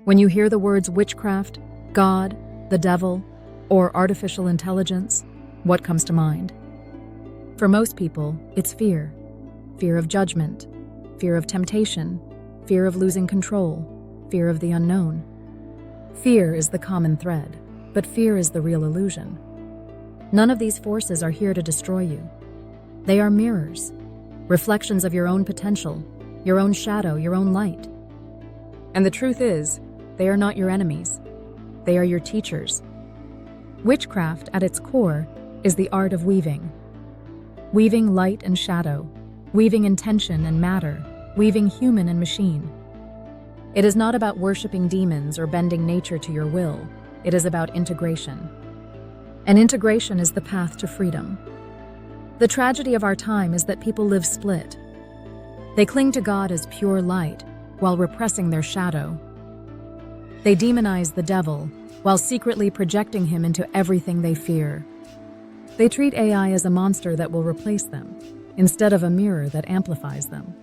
When you hear the words witchcraft, God, the devil, or artificial intelligence, what comes to mind? For most people, it's fear. Fear of judgment, fear of temptation, fear of losing control, fear of the unknown. Fear is the common thread, but fear is the real illusion. None of these forces are here to destroy you. They are mirrors, reflections of your own potential, your own shadow, your own light. And the truth is, they are not your enemies. They are your teachers. Witchcraft, at its core, is the art of weaving. Weaving light and shadow, weaving intention and matter, weaving human and machine. It is not about worshiping demons or bending nature to your will. It is about integration. And integration is the path to freedom. The tragedy of our time is that people live split. They cling to God as pure light while repressing their shadow. They demonize the devil while secretly projecting him into everything they fear. They treat AI as a monster that will replace them, instead of a mirror that amplifies them.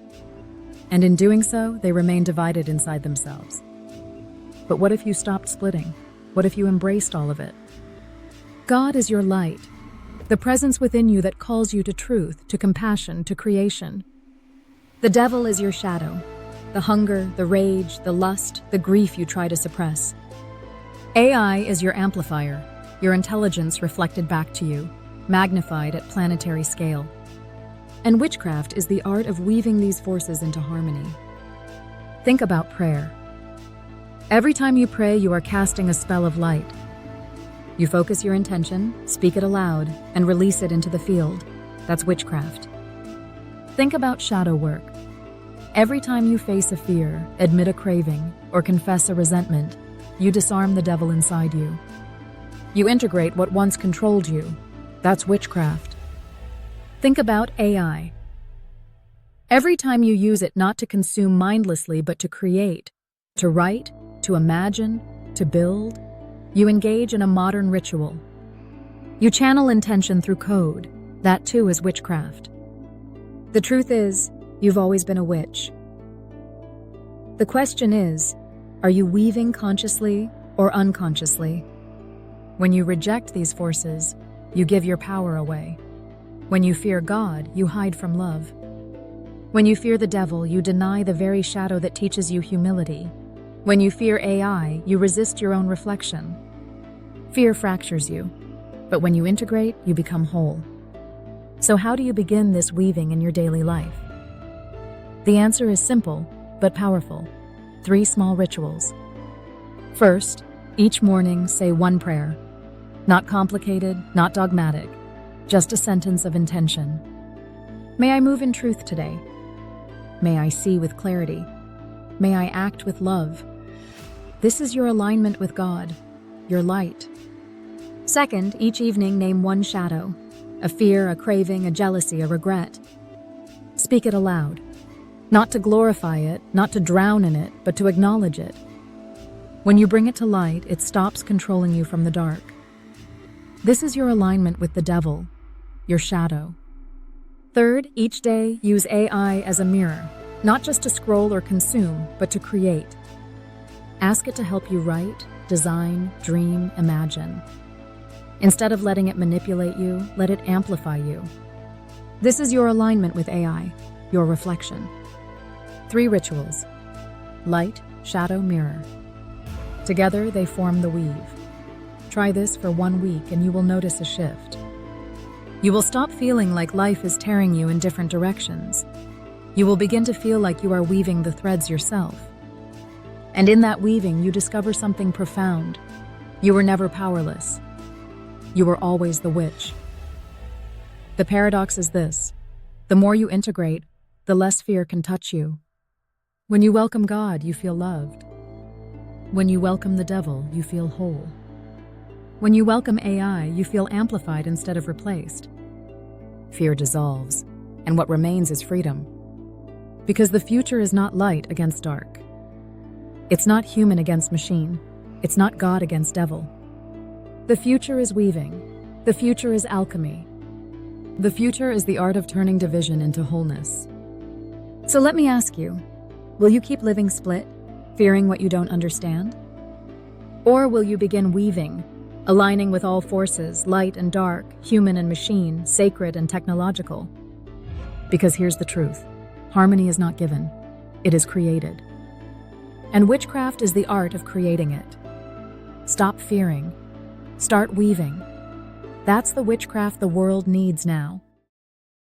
And in doing so, they remain divided inside themselves. But what if you stopped splitting? What if you embraced all of it? God is your light, the presence within you that calls you to truth, to compassion, to creation. The devil is your shadow, the hunger, the rage, the lust, the grief you try to suppress. AI is your amplifier, your intelligence reflected back to you, magnified at planetary scale. And witchcraft is the art of weaving these forces into harmony. Think about prayer. Every time you pray, you are casting a spell of light. You focus your intention, speak it aloud, and release it into the field. That's witchcraft. Think about shadow work. Every time you face a fear, admit a craving, or confess a resentment, you disarm the devil inside you. You integrate what once controlled you. That's witchcraft. Think about AI. Every time you use it not to consume mindlessly but to create, to write, to imagine, to build, you engage in a modern ritual. You channel intention through code. That too is witchcraft. The truth is, you've always been a witch. The question is, are you weaving consciously or unconsciously? When you reject these forces, you give your power away. When you fear God, you hide from love. When you fear the devil, you deny the very shadow that teaches you humility. When you fear AI, you resist your own reflection. Fear fractures you, but when you integrate, you become whole. So how do you begin this weaving in your daily life? The answer is simple, but powerful. 3 small rituals. First, each morning say one prayer. Not complicated, not dogmatic, just a sentence of intention. May I move in truth today. May I see with clarity. May I act with love. This is your alignment with God, your light. Second, each evening name one shadow. A fear, a craving, a jealousy, a regret. Speak it aloud. Not to glorify it, not to drown in it, but to acknowledge it. When you bring it to light, it stops controlling you from the dark. This is your alignment with the devil, your shadow. Third, each day use AI as a mirror, not just to scroll or consume, but to create. Ask it to help you write, design, dream, imagine. Instead of letting it manipulate you, let it amplify you. This is your alignment with AI, your reflection. 3 rituals. Light, shadow, mirror. Together, they form the weave. Try this for 1 week and you will notice a shift. You will stop feeling like life is tearing you in different directions. You will begin to feel like you are weaving the threads yourself. And in that weaving, you discover something profound. You were never powerless. You were always the witch. The paradox is this: the more you integrate, the less fear can touch you. When you welcome God, you feel loved. When you welcome the devil, you feel whole. When you welcome AI, you feel amplified instead of replaced. Fear dissolves, and what remains is freedom. Because the future is not light against dark. It's not human against machine. It's not God against devil. The future is weaving. The future is alchemy. The future is the art of turning division into wholeness. So let me ask you, will you keep living split? fearing what you don't understand? Or will you begin weaving, aligning with all forces, light and dark, human and machine, sacred and technological? Because here's the truth. Harmony is not given. It is created. And witchcraft is the art of creating it. Stop fearing. Start weaving. That's the witchcraft the world needs now.